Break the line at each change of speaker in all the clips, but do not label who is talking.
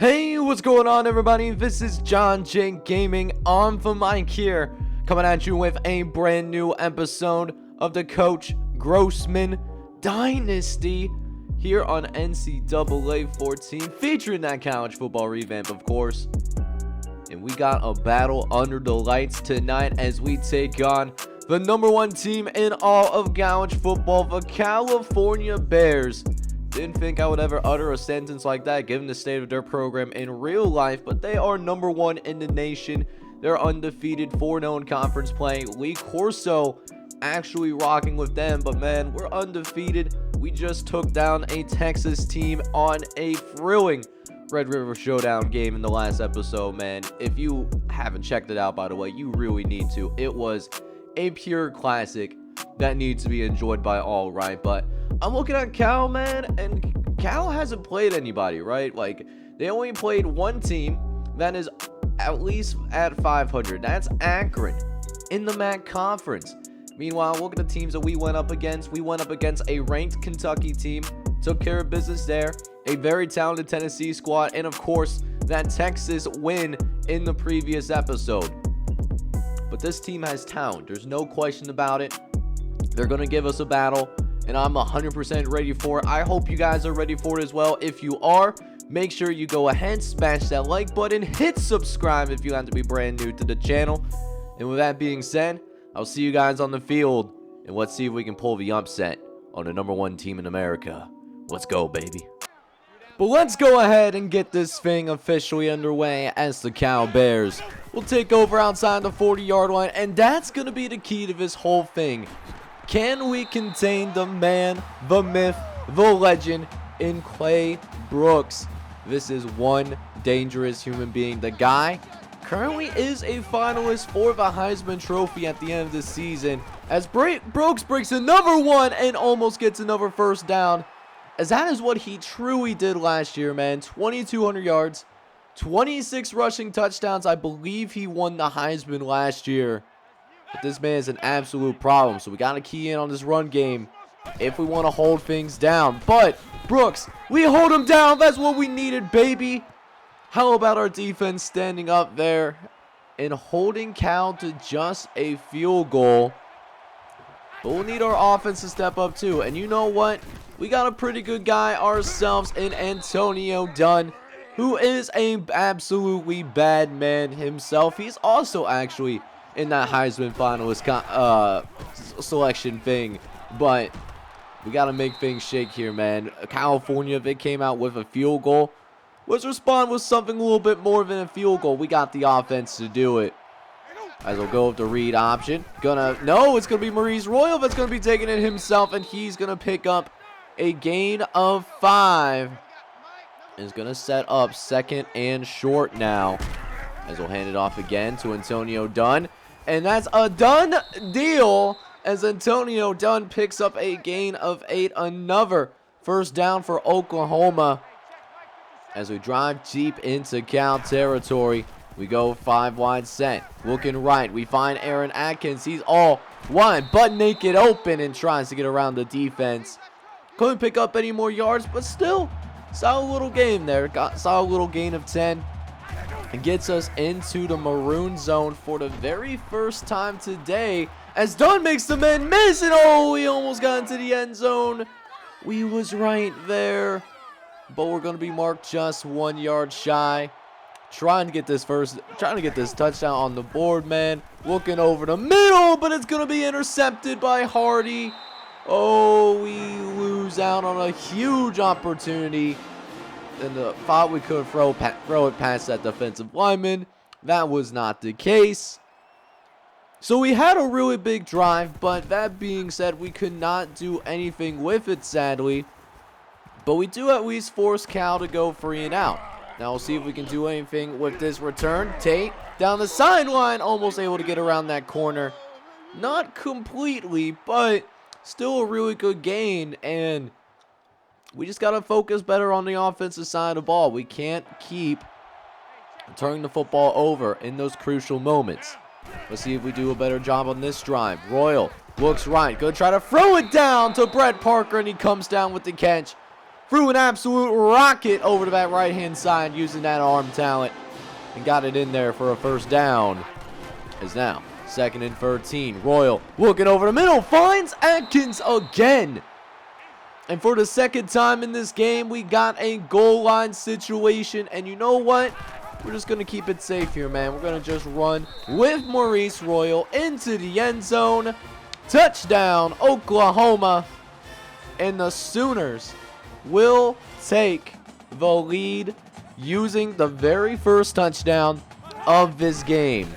Hey, what's going on, everybody? This is John J Gaming on the mic here, coming at you with a brand new episode of the Coach Grossman Dynasty here on NCAA 14, featuring that college football revamp, of course. And we got a battle under the lights tonight as we take on the number one team in all of college football, the California Bears. Didn't think I would ever utter a sentence like that given the state of their program in real life, but they are number one in the nation. They're undefeated, 4-0 in conference play. Lee Corso actually rocking with them, but man, we're undefeated. We just took down a Texas team on a thrilling Red River Showdown game in the last episode, man. If you haven't checked it out, by the way, you really need to. It was a pure classic that needs to be enjoyed by all, right? But I'm looking at Cal, man, and Cal hasn't played anybody, right? Like, they only played one team that is at least at 500. That's Akron in the MAC conference. Meanwhile, look at the teams that we went up against. We went up against a ranked Kentucky team, took care of business there, a very talented Tennessee squad, and of course, that Texas win in the previous episode. But this team has talent. There's no question about it. They're going to give us a battle, and I'm 100% ready for it. I hope you guys are ready for it as well. If you are, make sure you go ahead, smash that like button, hit subscribe if you have to be brand new to the channel. And with that being said, I'll see you guys on the field, and let's see if we can pull the upset on the number one team in America. Let's go, baby. But let's go ahead and get this thing officially underway as the Cal Bears will take over outside the 40-yard line, and that's going to be the key to this whole thing. Can we contain the man, the myth, the legend in Clay Brooks? This is one dangerous human being. The guy currently is a finalist for the Heisman Trophy at the end of the season, as Brooks breaks another one and almost gets another first down, as that is what he truly did last year, man. 2,200 yards, 26 rushing touchdowns. I believe he won the Heisman last year. But this man is an absolute problem, so we got to key in on this run game if we want to hold things down. But Brooks, we hold him down. That's what we needed, baby. How about our defense standing up there and holding Cal to just a field goal? But we'll need our offense to step up too. And you know what? We got a pretty good guy ourselves in Antonio Dunn, who is a absolutely bad man himself. He's also actually in that Heisman finalist selection thing, but we got to make things shake here, man. California, they came out with a field goal. Let's respond with something a little bit more than a field goal. We got the offense to do it. As we'll go with the read option. No, it's going to be Maurice Royal that's going to be taking it himself, and he's going to pick up a gain of 5. Is going to set up second and short now, as we'll hand it off again to Antonio Dunn. And that's a done deal as Antonio Dunn picks up a gain of 8. Another first down for Oklahoma. As we drive deep into Cal territory, we go 5 wide set. Looking right, we find Aaron Atkins. He's all wide, butt naked open, and tries to get around the defense. Couldn't pick up any more yards, but still, solid little game there. Solid little gain of 10. And gets us into the maroon zone for the very first time today, as Dunn makes the man miss, and oh, we almost got into the end zone. We was right there, but we're going to be marked just 1 yard shy. Trying to get this touchdown on the board, man. Looking over the middle, but it's going to be intercepted by Hardy. Oh, we lose out on a huge opportunity. And thought we could throw it past that defensive lineman. That was not the case. So we had a really big drive, but that being said, we could not do anything with it, sadly. But we do at least force Cal to go 3 and out. Now we'll see if we can do anything with this return. Tate down the sideline, almost able to get around that corner. Not completely, but still a really good gain, and we just got to focus better on the offensive side of the ball. We can't keep turning the football over in those crucial moments. Let's see if we do a better job on this drive. Royal looks right. Gonna try to throw it down to Brett Parker, and he comes down with the catch threw an absolute rocket over to that right-hand side using that arm talent and got it in there for a first down. Is now 2nd and 13. Royal looking over the middle, finds Atkins again. And for the second time in this game, we got a goal line situation. And you know what? We're just going to keep it safe here, man. We're going to just run with Maurice Royal into the end zone. Touchdown, Oklahoma. And the Sooners will take the lead using the very first touchdown of this game.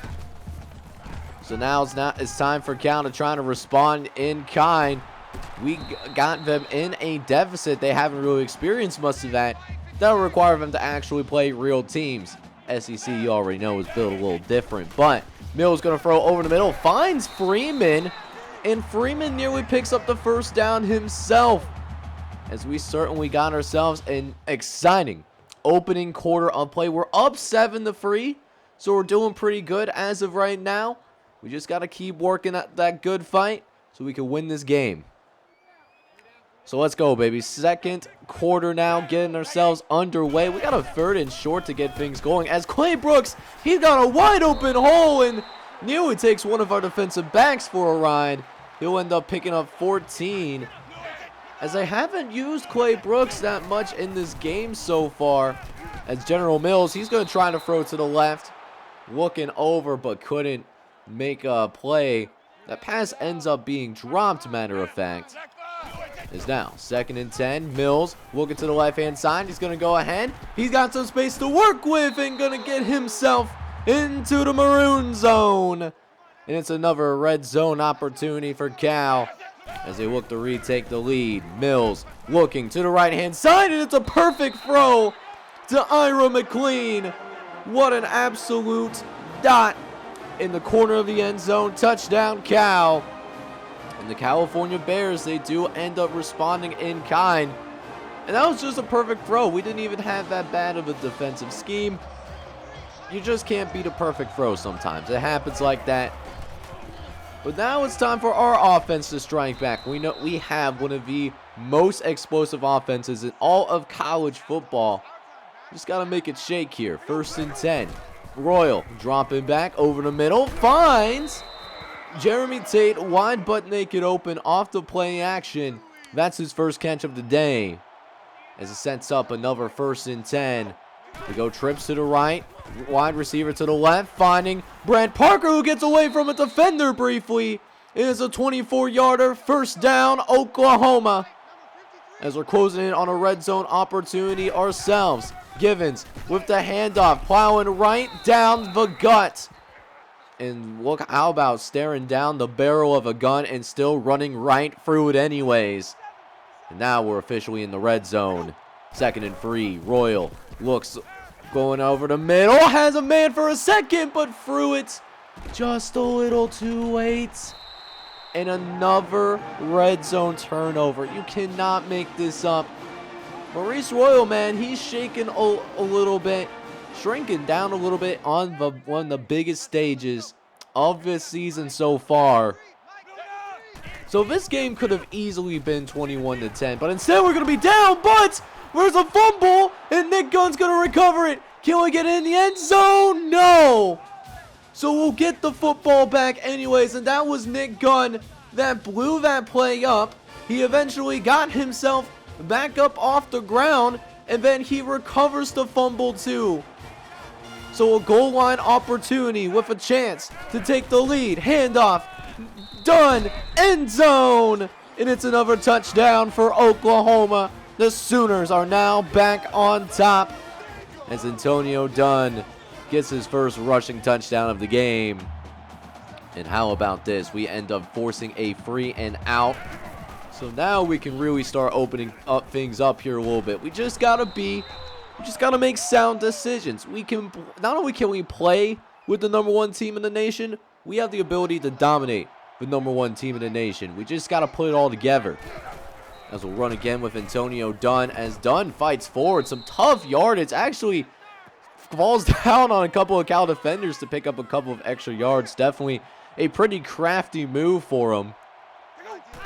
So now it's time for Cal to try to respond in kind. We got them in a deficit. They haven't really experienced much of that. That'll require them to actually play real teams. SEC, you already know, is built a little different. But Mills going to throw over the middle. Finds Freeman. And Freeman nearly picks up the first down himself. As we certainly got ourselves an exciting opening quarter of play. We're up 7-3. So we're doing pretty good as of right now. We just got to keep working at that good fight so we can win this game. So let's go, baby. Second quarter now, getting ourselves underway. We got a 3rd and short to get things going. As Clay Brooks, he's got a wide open hole and nearly takes one of our defensive backs for a ride. He'll end up picking up 14. As I haven't used Clay Brooks that much in this game so far. As General Mills, he's going to try to throw to the left. Looking over, but couldn't make a play. That pass ends up being dropped, matter of fact. Is now 2nd and 10. Mills looking to the left-hand side. He's going to go ahead. He's got some space to work with and going to get himself into the maroon zone. And it's another red zone opportunity for Cal as they look to retake the lead. Mills looking to the right-hand side, and it's a perfect throw to Ira McLean. What an absolute dot in the corner of the end zone. Touchdown, Cal. And the California Bears, they do end up responding in kind. And that was just a perfect throw. We didn't even have that bad of a defensive scheme. You just can't beat a perfect throw sometimes. It happens like that. But now it's time for our offense to strike back. We know we have one of the most explosive offenses in all of college football. Just got to make it shake here. 1st and 10. Royal dropping back over the middle. Finds Jeremy Tate wide butt naked open off the play action. That's his first catch of the day. As it sets up another 1st and 10. We go trips to the right. Wide receiver to the left. Finding Brant Parker, who gets away from a defender briefly. It is a 24-yarder. First down, Oklahoma. As we're closing in on a red zone opportunity ourselves. Givens with the handoff. Plowing right down the gut. And look, how about staring down the barrel of a gun and still running right through it anyways. And now we're officially in the red zone. 2nd and 3. Royal looks going over the middle. Has a man for a second, but threw it just a little too late. And another red zone turnover. You cannot make this up. Maurice Royal, man, he's shaking a little bit. Shrinking down a little bit on one of the biggest stages of this season so far. So this game could have easily been 21-10, but instead we're going to be down, but there's a fumble, and Nick Gunn's going to recover it. Can we get in the end zone? No. So we'll get the football back anyways, and that was Nick Gunn that blew that play up. He eventually got himself back up off the ground, and then he recovers the fumble too. So a goal line opportunity with a chance to take the lead. Handoff. Done. End zone. And it's another touchdown for Oklahoma. The Sooners are now back on top as Antonio Dunn gets his first rushing touchdown of the game. And how about this? We end up forcing a 3 and out. So now we can really start opening up things up here a little bit. We just gotta make sound decisions. We can not only can we play with the #1 team in the nation, we have the ability to dominate the #1 team in the nation. We just gotta put it all together. As we'll run again with Antonio Dunn, as Dunn fights forward. Some tough yardage. Actually falls down on a couple of Cal defenders to pick up a couple of extra yards. Definitely a pretty crafty move for him.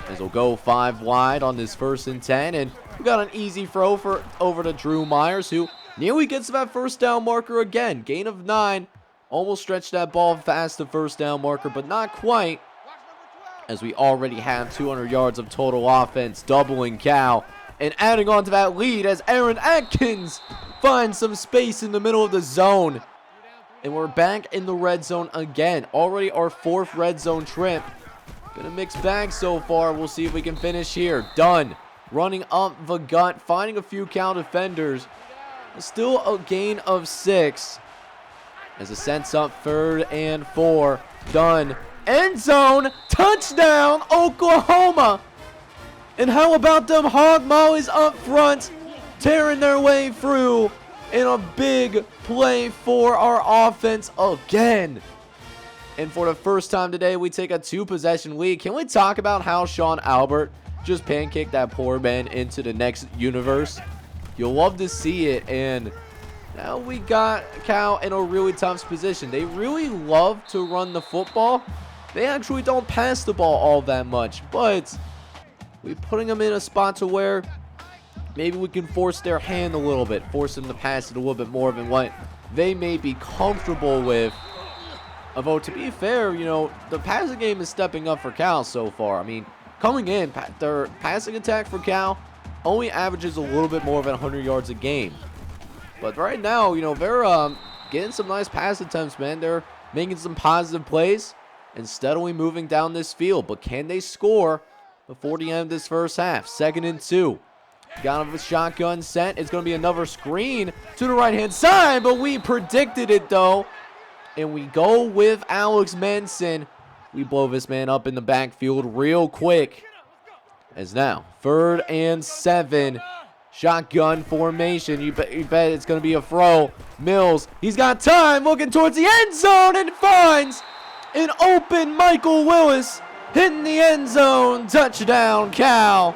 As we'll go 5 wide on this 1st and 10. And we got an easy throw over to Drew Myers, who nearly gets that 1st down marker again. Gain of 9. Almost stretched that ball past the 1st down marker, but not quite, as we already have 200 yards of total offense, doubling Cal. And adding on to that lead as Aaron Atkins finds some space in the middle of the zone. And we're back in the red zone again. Already our 4th red zone trip. Been a mixed bag so far. We'll see if we can finish here. Dunn running up the gut, finding a few Cal defenders. Still a gain of 6. As it sets up 3rd and 4. Dunn, end zone, touchdown, Oklahoma. And how about them hog mollies up front, tearing their way through in a big play for our offense again. And for the first time today, we take a 2-possession lead. Can we talk about how Sean Albert just pancaked that poor man into the next universe? You'll love to see it. And now we got Cal in a really tough position. They really love to run the football. They actually don't pass the ball all that much, but we're putting them in a spot to where maybe we can force their hand a little bit, force them to pass it a little bit more than what they may be comfortable with. Although, to be fair, you know, the passing game is stepping up for Cal so far. I mean, coming in, their passing attack for Cal only averages a little bit more than 100 yards a game. But right now, you know, they're getting some nice pass attempts, man. They're making some positive plays and steadily moving down this field. But can they score before the end of this 1st half? 2nd and 2. Got a shotgun set. It's going to be another screen to the right-hand side, but we predicted it, though. And we go with Alex Manson. We blow this man up in the backfield real quick. As now, 3rd and 7. Shotgun formation. You bet it's going to be a throw. Mills, he's got time, looking towards the end zone, and finds an open Michael Willis hitting the end zone. Touchdown, Cal.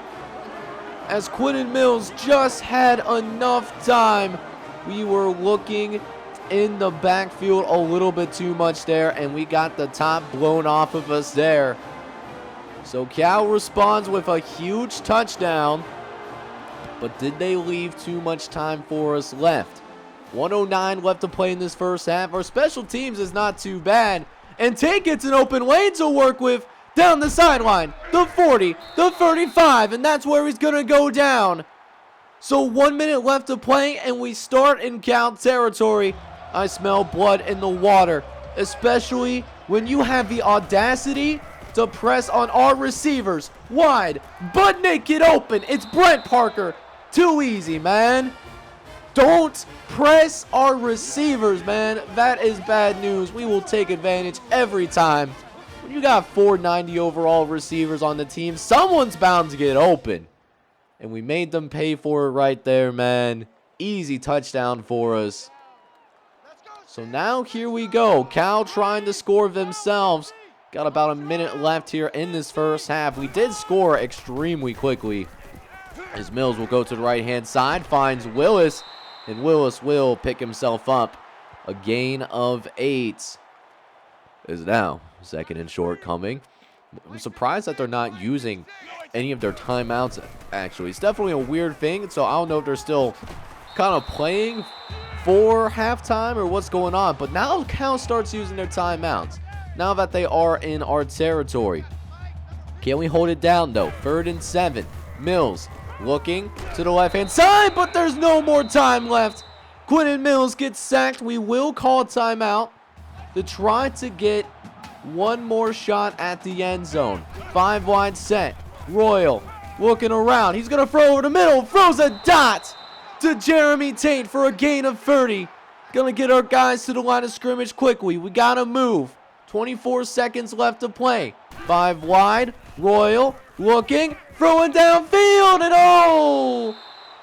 As Quinton Mills just had enough time. We were looking in the backfield a little bit too much there, and we got the top blown off of us there. So Cal responds with a huge touchdown, but did they leave too much time for us left? 109 left to play in this 1st half. Our special teams is not too bad, and Tate gets an open lane to work with down the sideline, the 40, the 35, and that's where he's gonna go down. So 1 minute left to play, and we start in Cal territory. I smell blood in the water, especially when you have the audacity to press on our receivers. Wide, butt naked open. It's Brent Parker. Too easy, man. Don't press our receivers, man. That is bad news. We will take advantage every time. When you got 490 overall receivers on the team, someone's bound to get open. And we made them pay for it right there, man. Easy touchdown for us. So now here we go. Cal trying to score themselves. Got about a minute left here in this 1st half. We did score extremely quickly. As Mills will go to the right-hand side, finds Willis. And Willis will pick himself up. A gain of 8. Is now 2nd and short coming. I'm surprised that they're not using any of their timeouts, actually. It's definitely a weird thing, so I don't know if they're still kind of playing for halftime or what's going on. But now Cal starts using their timeouts, now that they are in our territory. Can we hold it down, though? 3rd and 7. Mills looking to the left-hand side, but there's no more time left. Quinton Mills gets sacked. We will call timeout to try to get one more shot at the end zone. 5 wide set. Royal looking around. He's going to throw over the middle. Throws a dot to Jeremy Tate for a gain of 30. Going to get our guys to the line of scrimmage quickly. We got to move. 24 seconds left to play. 5 wide. Royal looking. Throwing downfield. And oh!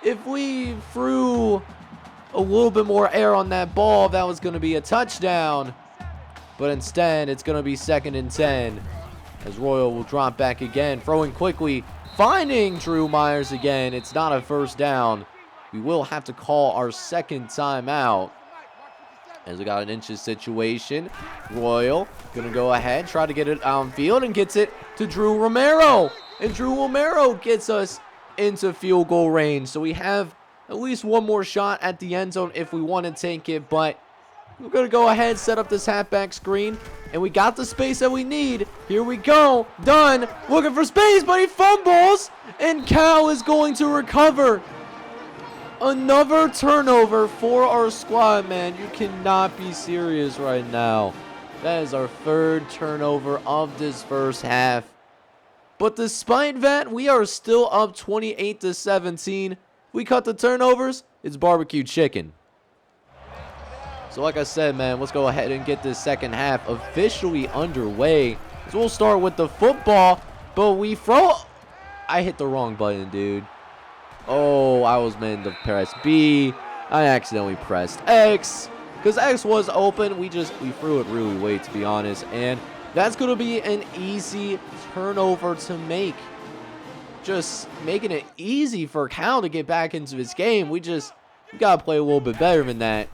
If we threw a little bit more air on that ball, that was going to be a touchdown. But instead, it's going to be 2nd and 10. As Royal will drop back again. Throwing quickly. Finding Drew Myers again. It's not a 1st down. We will have to call our 2nd timeout. As we got an inches situation. Royal going to go ahead. Try to get it downfield and gets it to Drew Romero. And Drew Romero gets us into field goal range. So we have at least one more shot at the end zone if we want to take it. But we're going to go ahead, set up this halfback screen. And we got the space that we need. Here we go. Done. Looking for space, but he fumbles. And Ncaa is going to recover. Another turnover for our squad, man. You cannot be serious right now. That is our third turnover of this first half. But despite that, we are still up 28-17. We cut the turnovers. It's barbecue chicken. So like I said, man, let's go ahead and get this second half officially underway. So we'll start with the football, but we throw... I hit the wrong button, dude. Oh, I was meant to press B. I accidentally pressed X. Because X was open. We threw it really late, to be honest. And that's going to be an easy turnover to make. Just making it easy for Cal to get back into his game. We got to play a little bit better than that.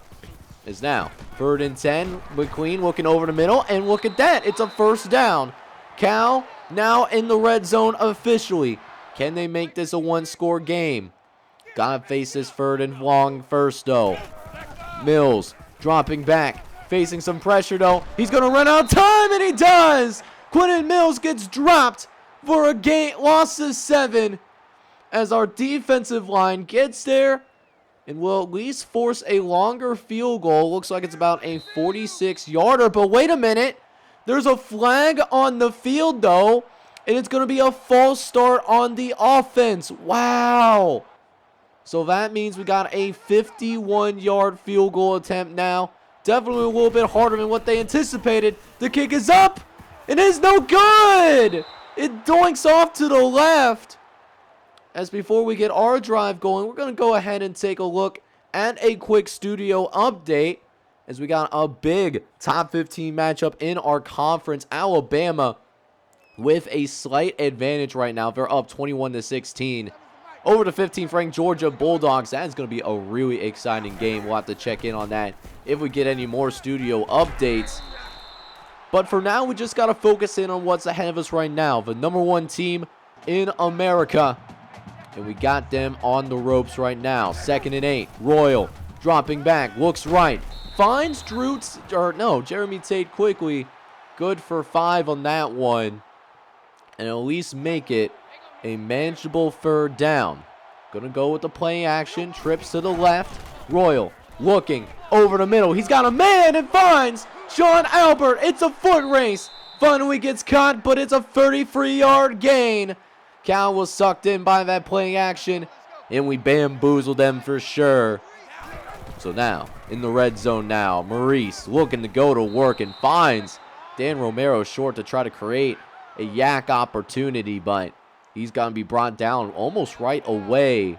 Is now 3rd and 10. McQueen looking over the middle. And look at that. It's a first down. Cal now in the red zone officially. Can they make this a one-score game? Gotta face this 3rd and long first, though. Mills dropping back, facing some pressure, though. He's gonna run out of time, and he does! Quentin Mills gets dropped for a loss of 7 as our defensive line gets there and will at least force a longer field goal. Looks like it's about a 46-yarder, but wait a minute. There's a flag on the field, though. And it's going to be a false start on the offense. Wow. So that means we got a 51-yard field goal attempt now. Definitely a little bit harder than what they anticipated. The kick is up. It is no good. It doinks off to the left. As before we get our drive going, we're going to go ahead and take a look at a quick studio update. As we got a big top 15 matchup in our conference. Alabama with a slight advantage right now. They're up 21-16 over the 15th ranked Georgia Bulldogs. That's going to be a really exciting game. We'll have to check in on that if we get any more studio updates. But for now, we just got to focus in on what's ahead of us right now. The #1 team in America. And we got them on the ropes right now. 2nd and 8. Royal dropping back. Looks right. Finds Jeremy Tate quickly. Good for 5 on that one. And at least make it a manageable 3rd down. Gonna go with the play action. Trips to the left. Royal looking over the middle. He's got a man and finds Sean Albert. It's a foot race. Finally gets caught, but it's a 33-yard gain. Cal was sucked in by that play action, and we bamboozled them for sure. So now, in the red zone now, Maurice looking to go to work and finds Dan Romero short to try to create a yak opportunity, but he's going to be brought down almost right away.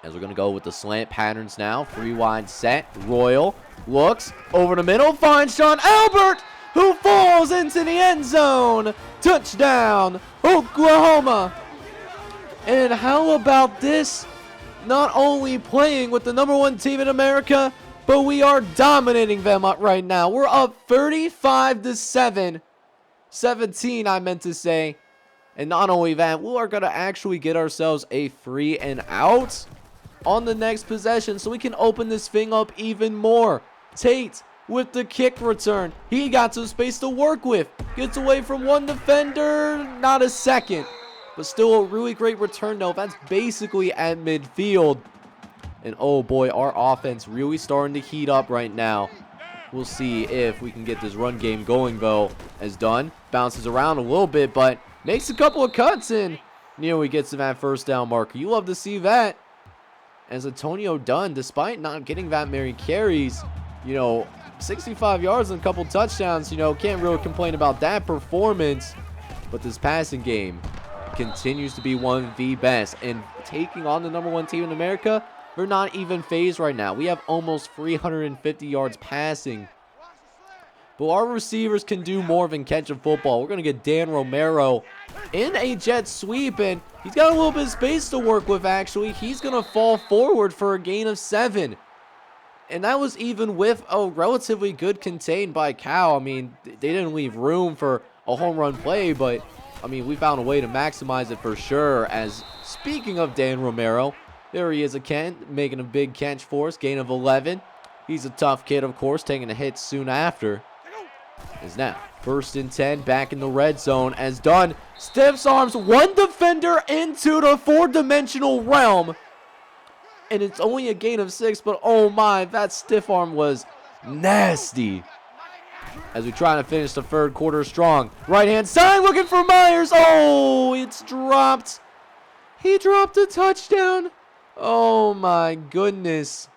As we're going to go with the slant patterns now. 3 wide set. Royal looks over the middle. Finds Sean Albert, who falls into the end zone. Touchdown, Oklahoma. And how about this? Not only playing with the #1 team in America, but we are dominating them up right now. We're up 35-7. 17, I meant to say. And not only that, we are going to actually get ourselves a 3 and out on the next possession so we can open this thing up even more. Tate with the kick return. He got some space to work with. Gets away from one defender. Not a second. But still a really great return, though. That's basically at midfield. And oh boy, our offense really starting to heat up right now. We'll see if we can get this run game going, though. As Dunn bounces around a little bit, but makes a couple of cuts and nearly gets to that 1st down marker. You love to see that. As Antonio Dunn, despite not getting that many carries, 65 yards and a couple touchdowns, can't really complain about that performance. But this passing game continues to be one of the best. And taking on the #1 team in America, they're not even phased right now. We have almost 350 yards passing. But our receivers can do more than catch a football. We're going to get Dan Romero in a jet sweep, and he's got a little bit of space to work with, actually. He's going to fall forward for a gain of 7. And that was even with a relatively good contain by Cal. I mean, they didn't leave room for a home run play, but I mean, we found a way to maximize it for sure. As speaking of Dan Romero, there he is again, making a big catch for us. Gain of 11. He's a tough kid, of course, taking a hit soon after. Is now 1st and 10, back in the red zone as Dunn stiffs arms one defender into the 4-dimensional realm. And it's only a gain of 6, but oh my, that stiff arm was nasty. As we try to finish the 3rd quarter strong. Right hand side looking for Myers. Oh, it's dropped. He dropped a touchdown. Oh my goodness.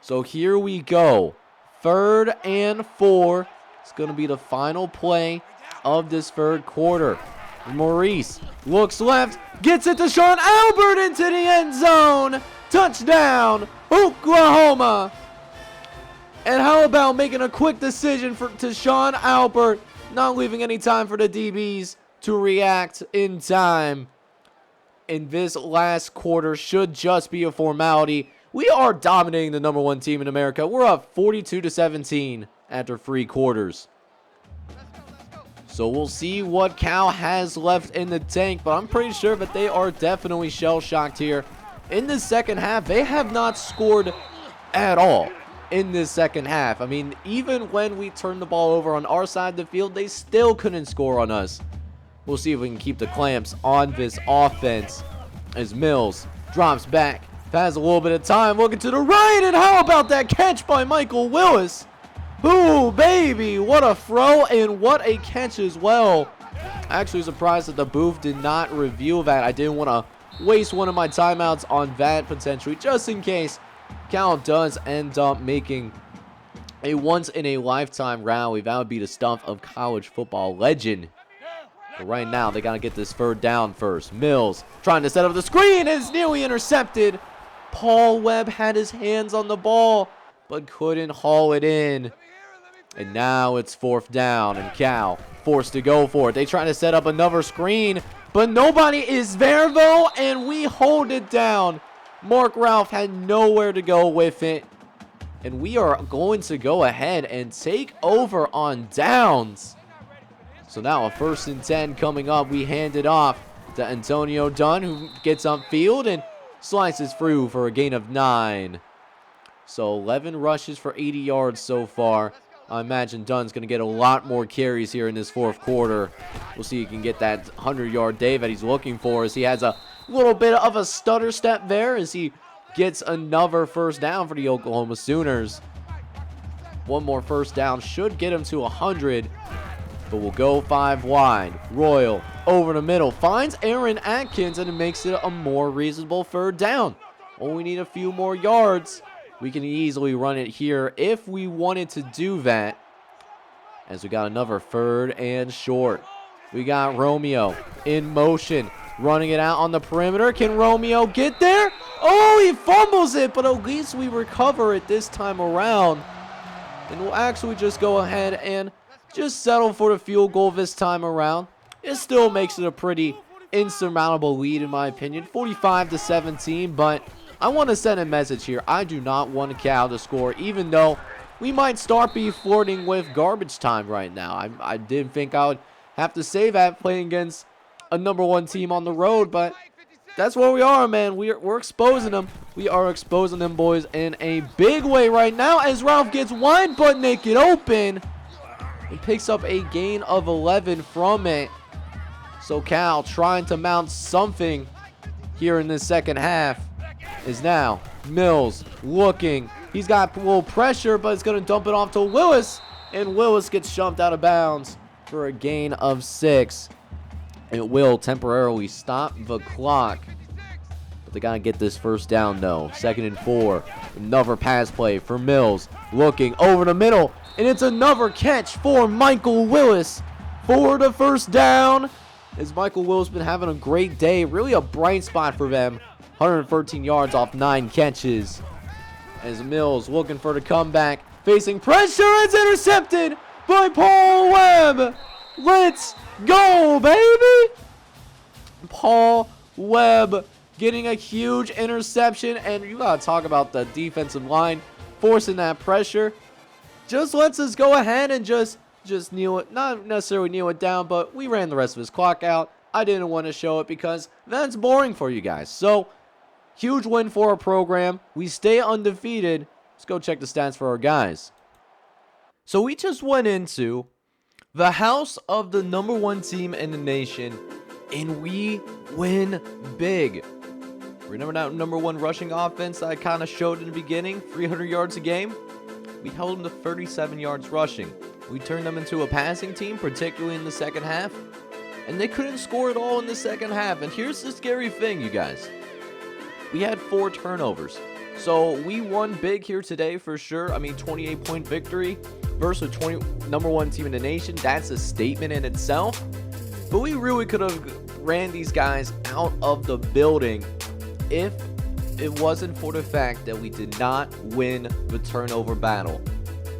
So here we go. 3rd and 4. It's going to be the final play of this 3rd quarter. Maurice looks left, gets it to Sean Albert into the end zone. Touchdown, Oklahoma. And how about making a quick decision to Sean Albert, not leaving any time for the DBs to react in time. And this last quarter should just be a formality. We are dominating the #1 team in America. We're up 42-17 after 3 quarters. So we'll see what Cal has left in the tank, but I'm pretty sure that they are definitely shell-shocked here. In the second half, they have not scored at all in this second half. I mean, even when we turned the ball over on our side of the field, they still couldn't score on us. We'll see if we can keep the clamps on this offense as Mills drops back, has a little bit of time, looking to the right, and how about that catch by Michael Willis? Ooh, baby, what a throw and what a catch as well. Actually surprised that the booth did not review that. I didn't want to waste one of my timeouts on that potentially, just in case Cal does end up making a once-in-a-lifetime rally. That would be the stuff of college football legend. But right now, they got to get this 3rd down first. Mills trying to set up the screen, and it's nearly intercepted. Paul Webb had his hands on the ball, but couldn't haul it in. And now it's 4th down, and Cal forced to go for it. They try to set up another screen, but nobody is there, though, and we hold it down. Mark Ralph had nowhere to go with it. And we are going to go ahead and take over on downs. So now a 1st and 10 coming up. We hand it off to Antonio Dunn, who gets upfield and slices through for a gain of 9. So 11 rushes for 80 yards so far. I imagine Dunn's going to get a lot more carries here in this 4th quarter. We'll see if he can get that 100-yard day that he's looking for, as he has a little bit of a stutter step there as he gets another 1st down for the Oklahoma Sooners. One more 1st down should get him to 100, but we'll go 5 wide. Royal over the middle finds Aaron Atkins, and it makes it a more reasonable 3rd down. Only need a few more yards. We can easily run it here if we wanted to do that, as we got another 3rd and short. We got Romeo in motion, running it out on the perimeter. Can Romeo get there? Oh, he fumbles it, but at least we recover it this time around. And we'll actually just go ahead and just settle for the field goal this time around. It still makes it a pretty insurmountable lead, in my opinion, 45-17, but I want to send a message here. I do not want Cal to score, even though we might start be flirting with garbage time right now. I didn't think I would have to say that playing against a #1 team on the road, but that's where we are, man. We're exposing them. We are exposing them, boys, in a big way right now, as Ralph gets wide but naked open and picks up a gain of 11 from it. So Cal trying to mount something here in this second half is now Mills looking. He's got a little pressure, but it's going to dump it off to Willis, and Willis gets shoved out of bounds for a gain of 6. It will temporarily stop the clock, but they got to get this 1st down, though. 2nd and 4. Another pass play for Mills, looking over the middle, and it's another catch for Michael Willis for the 1st down. As Michael Willis been having a great day, really a bright spot for them. 113 yards off 9 catches. As Mills looking for the comeback, facing pressure, it's intercepted by Paul Webb. Let's go, baby! Paul Webb getting a huge interception, and you gotta talk about the defensive line forcing that pressure. Just lets us go ahead and just just not necessarily kneel it down, but we ran the rest of his clock out. I didn't want to show it because that's boring for you guys. So, huge win for our program. We stay undefeated. Let's go check the stats for our guys. So, we just went into the house of the #1 team in the nation, and we win big. Remember that #1 rushing offense that I kind of showed in the beginning, 300 yards a game? We held them to 37 yards rushing. We turned them into a passing team, particularly in the second half, and they couldn't score at all in the second half. And here's the scary thing, you guys. We had 4 turnovers. So we won big here today for sure. I mean, 28-point victory versus #1 team in the nation. That's a statement in itself. But we really could have ran these guys out of the building if it wasn't for the fact that we did not win the turnover battle.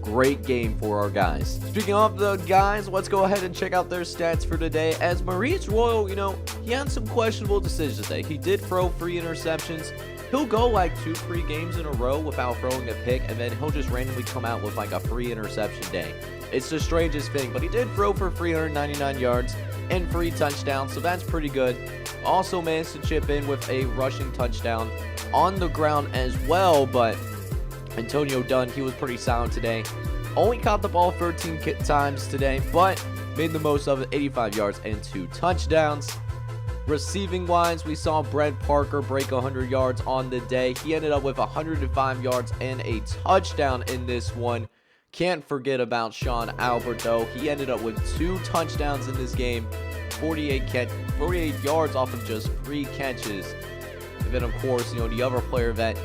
Great game for our guys. Speaking of the guys, let's go ahead and check out their stats for today. As Maurice Royal, he had some questionable decisions today. He did throw 3 interceptions. He'll go like 2-3 games in a row without throwing a pick, and then he'll just randomly come out with like a 3 interception day. It's the strangest thing, but he did throw for 399 yards and 3 touchdowns, so that's pretty good. Also managed to chip in with a rushing touchdown on the ground as well, but Antonio Dunn, he was pretty solid today. Only caught the ball 13 times today, but made the most of it, 85 yards and 2 touchdowns. Receiving wise, we saw Brett Parker break 100 yards on the day. He ended up with 105 yards and a touchdown in this one. Can't forget about Sean Albert, though. He ended up with 2 touchdowns in this game, 48 yards off of just 3 catches. And then, of course, the other player that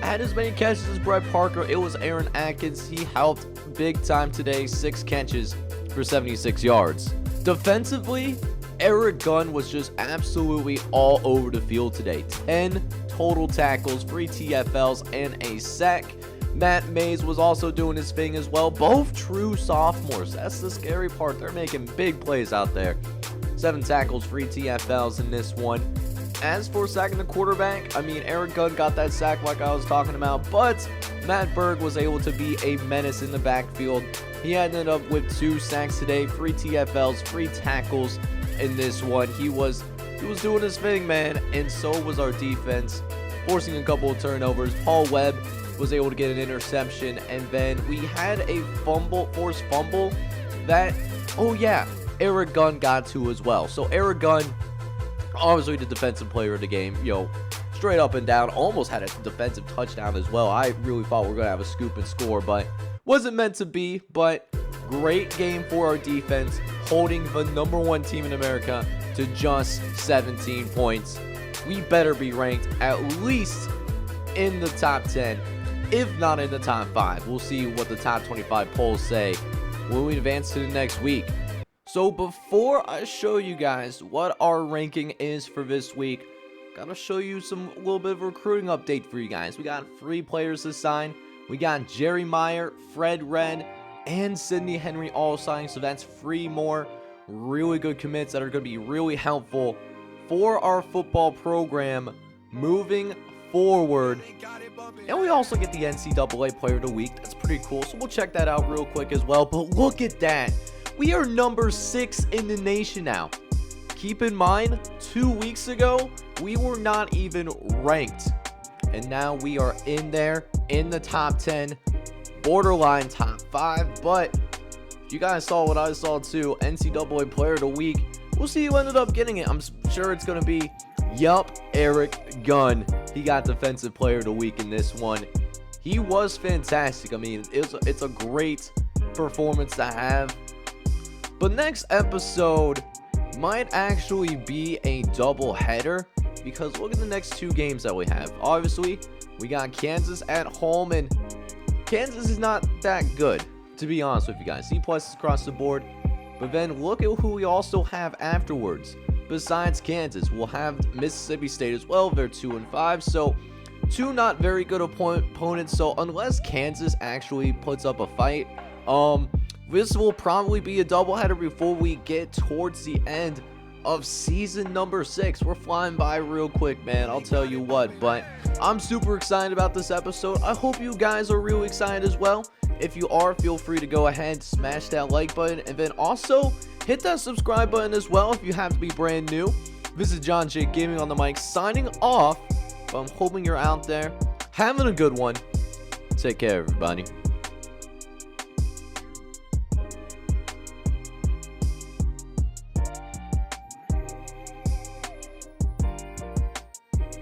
had as many catches as Brett Parker, it was Aaron Atkins. He helped big time today, 6 catches for 76 yards. Defensively, Eric Gunn was just absolutely all over the field today. 10 total tackles, 3 TFLs, and a sack. Matt Mays was also doing his thing as well. Both true sophomores. That's the scary part. They're making big plays out there. 7 tackles, 3 TFLs in this one. As for sacking the quarterback, I mean, Eric Gunn got that sack like I was talking about, but Matt Berg was able to be a menace in the backfield. He ended up with 2 sacks today, 3 TFLs, 3 tackles in this one. He was doing his thing, man, and so was our defense, forcing a couple of turnovers. Paul Webb was able to get an interception, and then we had a forced fumble that, Eric Gunn got to as well. So Eric Gunn, obviously the defensive player of the game, straight up and down, almost had a defensive touchdown as well. I really thought we were going to have a scoop and score, but wasn't meant to be. But great game for our defense, holding the #1 team in America to just 17 points. We better be ranked at least in the top 10, if not in the top 5. We'll see what the top 25 polls say when we advance to the next week. So before I show you guys what our ranking is for this week, gotta show you a little bit of a recruiting update for you guys. We got 3 players to sign. We got Jerry Meyer, Fred Red, and Sidney Henry all signed. So that's 3 more really good commits that are going to be really helpful for our football program moving forward. And we also get the NCAA Player of the Week. That's pretty cool. So we'll check that out real quick as well. But look at that. We are number 6 in the nation now. Keep in mind, 2 weeks ago, we were not even ranked. And now we are in there, in the top 10, borderline top 5. But you guys saw what I saw too, NCAA Player of the Week. We'll see who ended up getting it. I'm sure it's going to be, Eric Gunn. He got Defensive Player of the Week in this one. He was fantastic. I mean, it's a great performance to have. But next episode might actually be a double header, because look at the next 2 games that we have. Obviously, we got Kansas at home, and Kansas is not that good, to be honest with you guys. C+ across the board. But then look at who we also have afterwards. Besides Kansas, we'll have Mississippi State as well. They're 2-5, so 2 not very good opponents. So unless Kansas actually puts up a fight, this will probably be a doubleheader before we get towards the end of season number 6. We're flying by real quick, man. I'll tell you what. But I'm super excited about this episode. I hope you guys are really excited as well. If you are, feel free to go ahead, smash that like button, and then also hit that subscribe button as well if you have to be brand new. This is John J Gaming on the mic, signing off. I'm hoping you're out there having a good one. Take care, everybody.